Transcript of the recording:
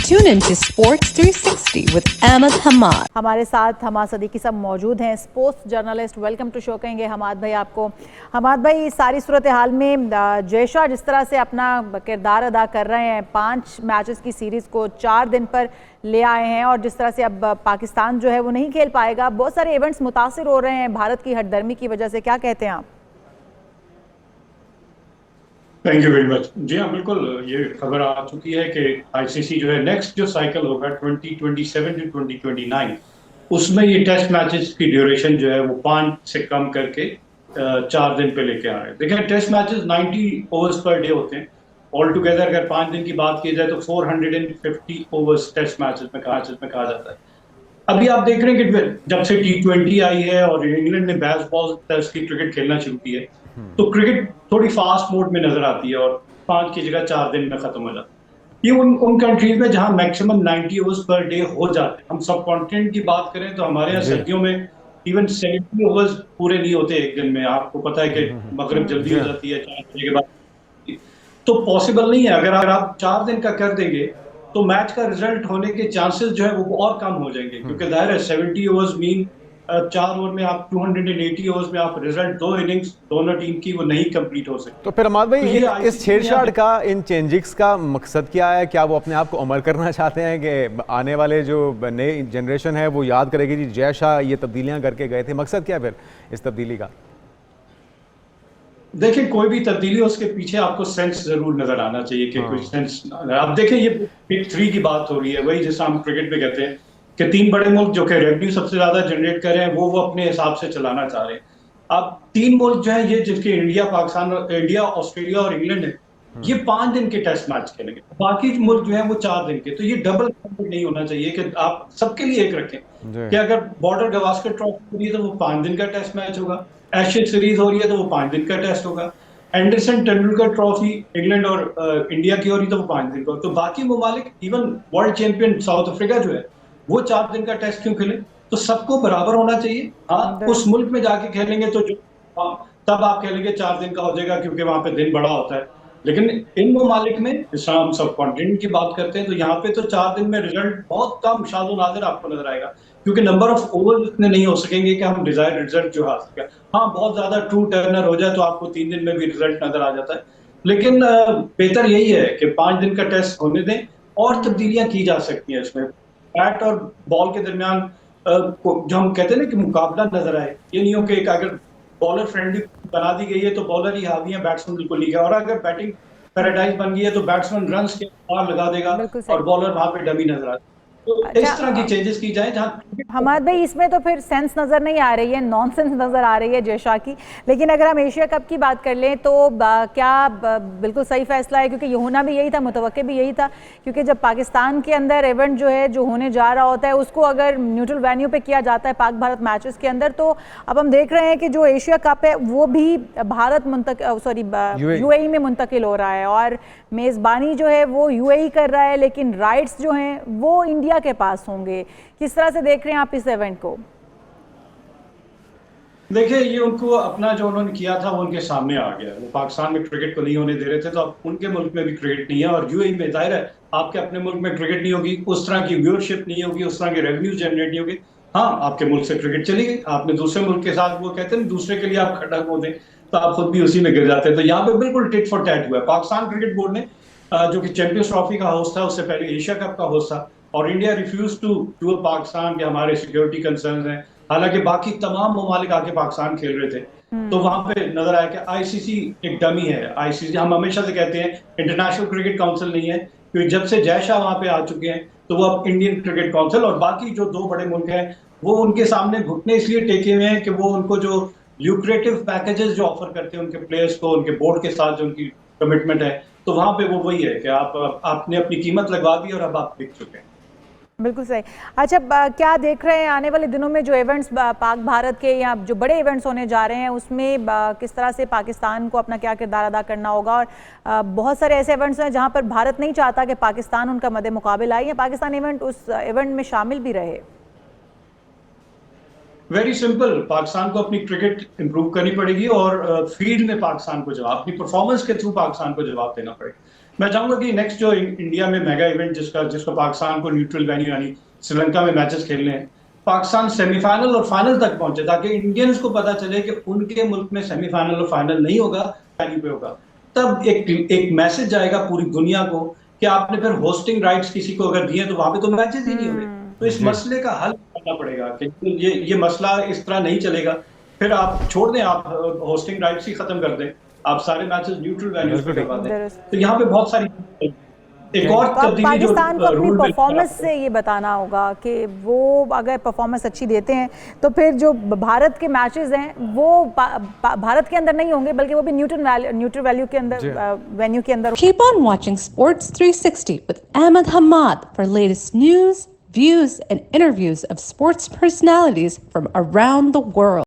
Tune in to Sports 360 with Ahmed Hamad. हमारे साथ हमाद सदीकी साहब मौजूद हैं, sports journalist. Welcome to show कहेंगे हमाद भाई आपको। हमाद भाई, सारी सूरत हाल में जयशाह जिस तरह से अपना किरदार अदा कर रहे हैं, 5 मैचेस की सीरीज़ को 4 दिन पर ले आए हैं, और जिस तरह से अब पाकिस्तान जो है वो नहीं खेल पाएगा, बहुत सारे इवेंट्स मुतासिर हो रहे हैं भारत की हठधर्मी की वजह से, क्या कहते हैं आप? Thank you very much. जी हाँ, बिल्कुल, ये खबर आ चुकी है कि आईसीसी जो है नेक्स्ट जो साइकिल होगा 2027 टू 2029, उसमें ये टेस्ट मैचेस की ड्यूरेशन जो है वो 5 से कम करके 4 दिन पे लेके आ रहे हैं। देखिए, test matches 90 overs per day होते हैं। ऑल टुगेदर अगर 5 दिन की बात की जाए तो 450 ओवर्स टेस्ट मैचेस में कहा जाता है। अभी आप देख रहे हैं कि जब से T20 आई है और इंग्लैंड ने बेस बॉल टेस्ट की क्रिकेट खेलना शुरू की है, तो क्रिकेट थोड़ी फास्ट मोड में नजर आती है और 5 की जगह 4 दिन में खत्म हो जाता है। ये उन कंट्रीज में जहां मैक्सिमम 90 ओवर्स पर डे हो जाते हैं। हम सब कॉन्टिनेंट की बात करें तो हमारे यहाँ सर्दियों में इवन 70 ओवर्स पूरे नहीं होते एक दिन में। आपको पता है कि मगरिब जल्दी हो जाती है 4 बजे के बाद, तो पॉसिबल नहीं है। अगर आप 4 दिन का कर देंगे तो मैच का रिजल्ट होने के चांसेस जो है वो और कम हो जाएंगे, क्योंकि जाहिर है 70 ओवर्स मीन 4 ओवर में आप 280 ओवर्स में आप रिजल्ट 2 इनिंग्स दोनों टीम की वो नहीं कंप्लीट हो सकती। तो फिर अहमद भाई, तो इस छेड़छाड़ का, इन चेंजिंग्स का मकसद क्या है? क्या वो अपने आप को अमर करना चाहते हैं कि आने वाले जो नई जनरेशन है वो याद करेगी जी जय शाह ये तब्दीलियां करके गए थे? मकसद क्या है फिर इस तब्दीली का? देखिए, कोई भी तब्दीली हो उसके पीछे आपको सेंस जरूर नजर आना चाहिए कि कोई सेंस। अब देखिए, ये बिग 3 की बात हो रही है, वही जैसा हम क्रिकेट में कहते हैं कि 3 बड़े मुल्क जो कि रेवेन्यू सबसे ज्यादा जनरेट कर रहे हैं वो अपने हिसाब से चलाना चाह रहे हैं। अब 3 मुल्क जो है ये, जिनके इंडिया, ऑस्ट्रेलिया और इंग्लैंड है, ये 5 दिन के टेस्ट मैच खेलेंगे। बाकी मुल्क जो है वो 4 दिन के। तो ये डबल नहीं होना चाहिए कि आप सबके लिए एक रखें कि अगर बॉर्डर गवास्कर ट्रॉफी हो रही है तो वो 5 दिन का टेस्ट मैच होगा, एशेज सीरीज हो रही है तो वो 5 दिन का टेस्ट होगा, एंडरसन तेंदुलकर ट्रॉफी इंग्लैंड और इंडिया की हो रही है तो वो 5 दिन का। तो बाकी ममालिक, even world champion south Africa जो है, वो 4 दिन का टेस्ट क्यों खेले? तो सबको बराबर होना चाहिए। हाँ, उस मुल्क में जाके खेलेंगे तो तब आप खेलेंगे 4 दिन का हो जाएगा, क्योंकि वहां पे दिन बड़ा होता है। लेकिन इन ममालिक में, जैसा हम सब कॉन्टिनेंट की बात करते हैं, तो यहाँ पे तो 4 दिन में रिजल्ट बहुत कम शादो नादिर आपको नजर आएगा, क्योंकि नंबर ऑफ ओवर इतने नहीं हो सकेंगे कि हम डिजायर्ड रिजल्ट जो हासिल करें। हाँ, बहुत ज्यादा ट्रू टर्नर हो जाए तो आपको 3 दिन में भी रिजल्ट नजर आ जाता है। लेकिन बेहतर यही है कि 5 दिन का टेस्ट होने दें, और तब्दीलियां की जा सकती हैं इसमें। बैट और बॉल के दरमियान जो हम कहते हैं ना कि मुकाबला नजर आए, ये नहीं हो कि अगर बॉलर फ्रेंडली बना दी गई है तो बॉलर ही हावी है, बैट्समैन बिल्कुल नहीं है। और अगर बैटिंग पैराडाइज बन गई है तो बैट्समैन रन्स के पार लगा देगा और बॉलर वहां पे डमी नजर आता है। तो इस तरह की चेंजेस की जाए जहां। हमाद भाई, इसमें तो फिर सेंस नज़र नहीं आ रही है, नॉनसेंस नज़र आ रही है जयशाह की। लेकिन अगर हम एशिया कप की बात कर लें तो क्या बिल्कुल सही फैसला है? क्योंकि ये होना भी यही था, मुतवक्के भी यही था, क्योंकि जब पाकिस्तान के अंदर इवेंट जो है जो होने जा रहा होता है उसको अगर न्यूट्रल वेन्यू पे किया जाता है पाक भारत मैचेस के अंदर, तो अब हम देख रहे हैं कि जो एशिया कप है वो भी यूएई में मुंतकिल हो रहा है, और मेज़बानी जो है वो यूएई कर रहा है, लेकिन राइट्स जो हैं वो इंडिया के पास होंगे। किस तरह से देख रहे हैं आप इस इवेंट को? देखिए, ये उनको अपना जो उन्होंने किया था वो उनके सामने आ गया। वो पाकिस्तान में क्रिकेट को नहीं होने दे रहे थे, तो अब उनके मुल्क में भी क्रिकेट नहीं है, और यूएई में जाहिर है आपके अपने मुल्क में क्रिकेट नहीं होगी, उस तरह की व्यूअरशिप नहीं होगी, उस तरह की रेवेन्यू जनरेट नहीं होगी। हाँ, आपके मुल्क से क्रिकेट चली गई, आपने दूसरे मुल्क के साथ, वो कहते हैं दूसरे के लिए आप खड्डा खोदें तो आप खुद भी उसी में गिर जाते हैं। तो यहाँ पे बिल्कुल टिट फॉर टैट हुआ है। पाकिस्तान क्रिकेट बोर्ड ने, जो कि चैंपियंस ट्रॉफी का होस्ट था, उससे पहले एशिया कप का होस्ट था, और India refuse to do Pakistan के हमारे सिक्योरिटी कंसर्न हैं। हालांकि बाकी तमाम ममालिक आके पाकिस्तान खेल रहे थे, तो वहां पे नजर आया कि आईसीसी एक डमी है। आईसीसी, हम हमेशा से कहते हैं, इंटरनेशनल क्रिकेट काउंसिल नहीं है, क्योंकि जब से जय शाह वहां पे आ चुके हैं तो वो अब इंडियन क्रिकेट काउंसिल, और बाकी जो 2 बड़े मुल्क हैं वो उनके सामने घुटने इसलिए टेके हुए हैं कि वो उनको जो ल्यूक्रेटिव पैकेजेस जो ऑफर करते हैं उनके प्लेयर्स को, उनके बोर्ड के साथ जो उनकी कमिटमेंट है, तो वहां पे वो वही है कि आपने अपनी कीमत लगवा दी और अब आप बिक चुके हैं। बिल्कुल सही। अच्छा, क्या देख रहे हैं आने वाले दिनों में जो इवेंट्स पाक भारत के या जो बड़े इवेंट्स होने जा रहे हैं उसमें किस तरह से पाकिस्तान को अपना क्या किरदार अदा करना होगा? और बहुत सारे ऐसे इवेंट्स हैं जहां पर भारत नहीं चाहता कि पाकिस्तान उनका मद्दे मुकाबिल आए या पाकिस्तान इवेंट उस इवेंट में शामिल भी रहे। वेरी सिंपल, पाकिस्तान को अपनी क्रिकेट इंप्रूव करनी पड़ेगी और फील्ड में पाकिस्तान को जवाब, अपनी परफॉर्मेंस के थ्रू पाकिस्तान को जवाब देना पड़ेगा। मैं चाहूंगा कि नेक्स्ट जो इंडिया में मेगा इवेंट जिसको पाकिस्तान को न्यूट्रल वेन्यू यानी श्रीलंका में मैचेस खेलने हैं, पाकिस्तान सेमीफाइनल और फाइनल तक पहुंचे ताकि इंडियंस को पता चले कि उनके मुल्क में सेमीफाइनल और फाइनल नहीं होगा, वेन्यू पे होगा। तब एक मैसेज जाएगा पूरी दुनिया को कि आपने फिर होस्टिंग राइट्स किसी को अगर दिए तो वहां पे तो मैचेस ही नहीं होंगे। तो इस मसले का हल करना पड़ेगा कि ये मसला इस तरह नहीं चलेगा। फिर आप छोड़ दें, आप होस्टिंग राइट्स ही खत्म कर दें, आप सारे मैचेस न्यूट्रल वेन्यूज पे करवा दें। तो यहाँ पे बहुत सारी एक और तो अब तब्दीली जो पाकिस्तान को अपनी रूल में परफॉर्मेंस से ये बताना होगा कि वो अगर परफॉर्मेंस अच्छी देते हैं तो फिर जो भारत के मैचेस हैं वो भारत के अंदर नहीं होंगे, बल्कि वो भी न्यूट्रल वैल्यू के अंदर, वेन्यू के अंदर। Keep on watching Sports 360 with Ahmed Hamad for latest news, views, and interviews of sports personalities from around the world.